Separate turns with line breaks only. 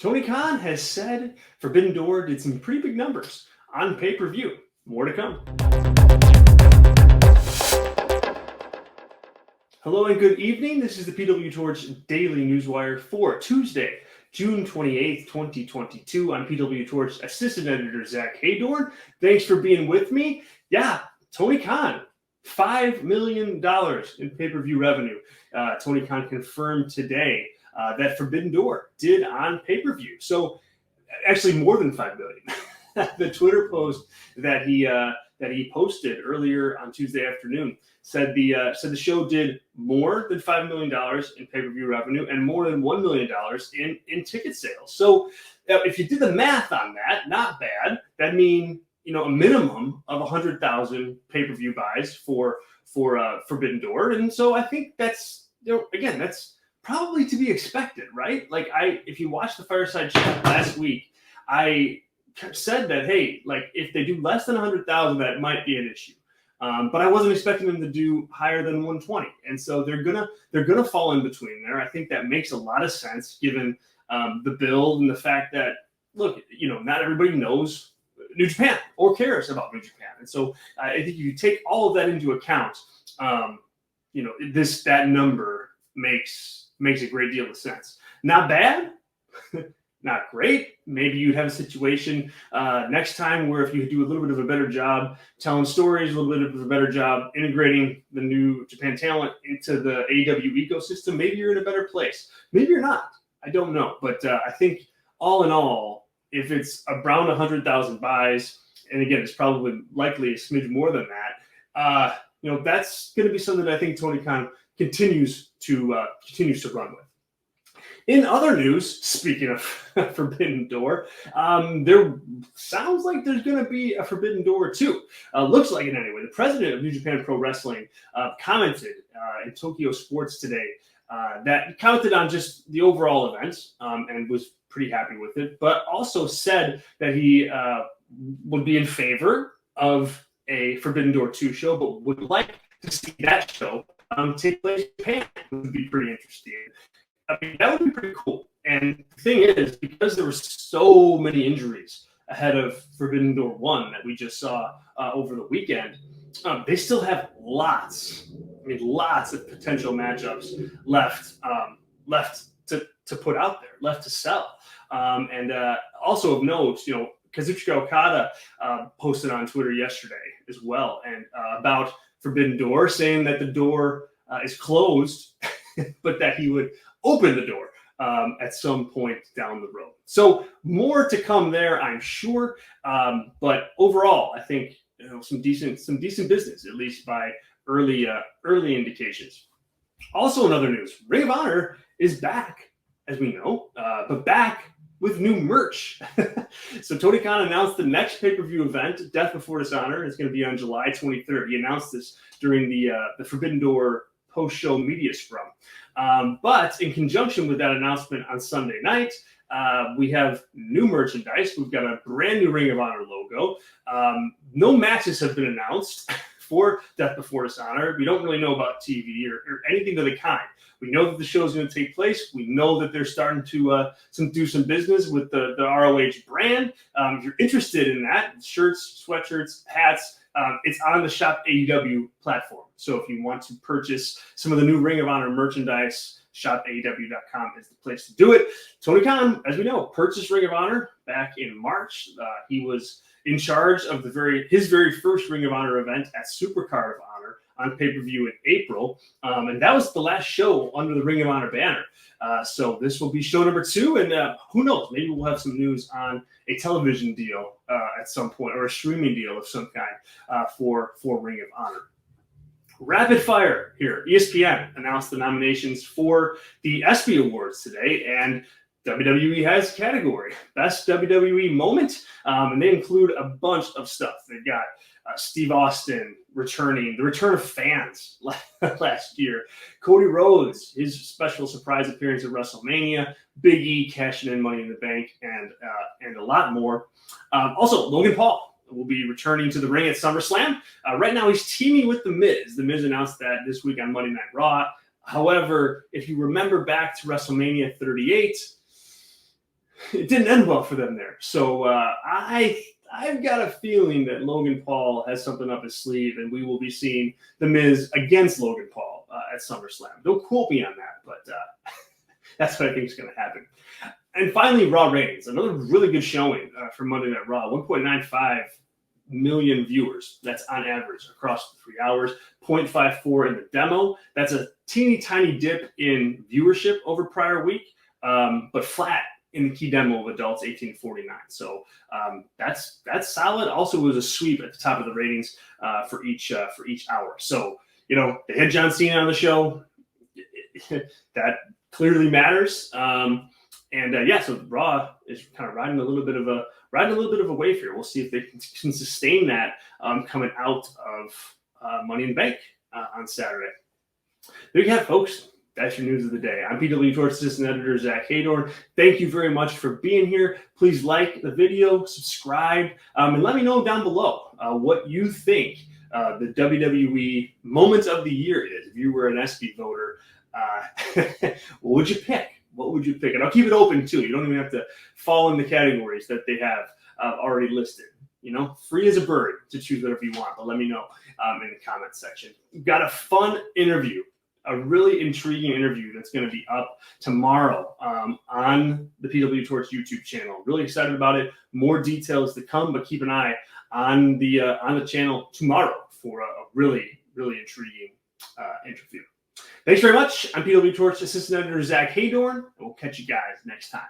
Tony Khan has said Forbidden Door did some pretty big numbers on pay-per-view. More to come. Hello and good evening. This is the PWTorch Daily Newswire for Tuesday, June 28th, 2022. I'm PWTorch Assistant Editor Zack Heydorn. Thanks for being with me. Yeah, Tony Khan, $5 million in pay-per-view revenue. Tony Khan confirmed today that Forbidden Door did on pay-per-view. So actually more than 5 million. The Twitter post that he posted earlier on Tuesday afternoon said the show did more than $5 million in pay-per-view revenue and more than $1 million in ticket sales. So if you did the math on that, not bad. That means a minimum of 100,000 pay-per-view buys for Forbidden Door, and so I think that's that's probably to be expected, right? Like if you watched the Fireside Chat last week, I said that, hey, like if they do less than 100,000, that might be an issue. But I wasn't expecting them to do higher than 120, and so they're gonna fall in between there. I think that makes a lot of sense given the build and the fact that not everybody knows New Japan or cares about New Japan, and so I think if you take all of that into account, that number makes a great deal of sense. Not bad. Not great. Maybe you'd have a situation next time where if you do a little bit of a better job telling stories, a little bit of a better job integrating the New Japan talent into the AEW ecosystem, maybe you're in a better place. Maybe you're not. I don't know. But I think all in all, if it's around 100,000 buys, and again, it's probably likely a smidge more than that, that's going to be something that I think Tony Khan continues to run with. In other news, speaking of Forbidden Door, there sounds like there's going to be a Forbidden Door 2. Looks like it anyway. The president of New Japan Pro Wrestling commented in Tokyo Sports today that commented on just the overall event and was pretty happy with it, but also said that he would be in favor of a Forbidden Door 2 show, but would like to see that show take place in Japan. It would be pretty interesting. I mean, that would be pretty cool. And the thing is, because there were so many injuries ahead of Forbidden Door 1 that we just saw over the weekend, they still have lots of potential matchups left to put out there, left to sell. And also of note, Kazuchika Okada posted on Twitter yesterday as well, and about Forbidden Door, saying that the door is closed, but that he would open the door at some point down the road. So more to come there, I'm sure. But overall, I think some decent business, at least by early indications. Also, in other news, Ring of Honor is back, as we know, but back with new merch. So Tony Khan announced the next pay-per-view event, Death Before Dishonor. It's going to be on July 23rd. He announced this during the Forbidden Door post-show media scrum. But in conjunction with that announcement on Sunday night, we have new merchandise. We've got a brand new Ring of Honor logo. No matches have been announced for Death Before Dishonor. We don't really know about TV or anything of the kind. We know that the show is going to take place. We know that they're starting to do some business with the ROH brand. If you're interested in that, shirts, sweatshirts, hats, it's on the Shop AEW platform. So if you want to purchase some of the new Ring of Honor merchandise, shopaew.com is the place to do it. Tony Khan, as we know, purchased Ring of Honor back in March. He was in charge of his very first Ring of Honor event at Supercard of Honor on pay-per-view in April. And that was the last show under the Ring of Honor banner. So this will be show number 2, and who knows, maybe we'll have some news on a television deal at some point, or a streaming deal of some kind for Ring of Honor. Rapid fire here. ESPN announced the nominations for the ESPY Awards today, and WWE has a category, Best WWE Moment, and they include a bunch of stuff. They've got Steve Austin returning, the return of fans last year, Cody Rhodes, his special surprise appearance at WrestleMania, Big E cashing in Money in the Bank, and a lot more. Also, Logan Paul will be returning to the ring at SummerSlam. Right now, he's teaming with The Miz. The Miz announced that this week on Monday Night Raw. However, if you remember back to WrestleMania 38, it didn't end well for them there. So I've got a feeling that Logan Paul has something up his sleeve, and we will be seeing The Miz against Logan Paul at SummerSlam. Don't quote me on that, but that's what I think is going to happen. And finally, Raw ratings. Another really good showing for Monday Night Raw. 1.95 million viewers. That's on average across the 3 hours. 0.54 in the demo. That's a teeny tiny dip in viewership over prior week, but flat in the key demo of adults 18 to 49. So that's solid. Also, it was a sweep at the top of the ratings for each hour. So, you know, they had John Cena on the show. That clearly matters. Yeah, so Raw is kind of riding a little bit of a wave here. We'll see if they can sustain that coming out of Money in the Bank on Saturday. There you have it, folks. That's your news of the day. I'm PWTorch Assistant Editor Zack Heydorn. Thank you very much for being here. Please like the video, subscribe, and let me know down below what you think the WWE moment of the year is. If you were an ESPY voter, what would you pick? What would you pick? And I'll keep it open too. You don't even have to fall in the categories that they have already listed. You know, free as a bird to choose whatever you want. But let me know in the comment section. We've got a fun interview. A really intriguing interview that's going to be up tomorrow on the PWTorch YouTube channel. Really excited about it. More details to come, but keep an eye on the channel tomorrow for a really, really intriguing interview. Thanks very much. I'm PWTorch Assistant Editor Zack Heydorn, and we'll catch you guys next time.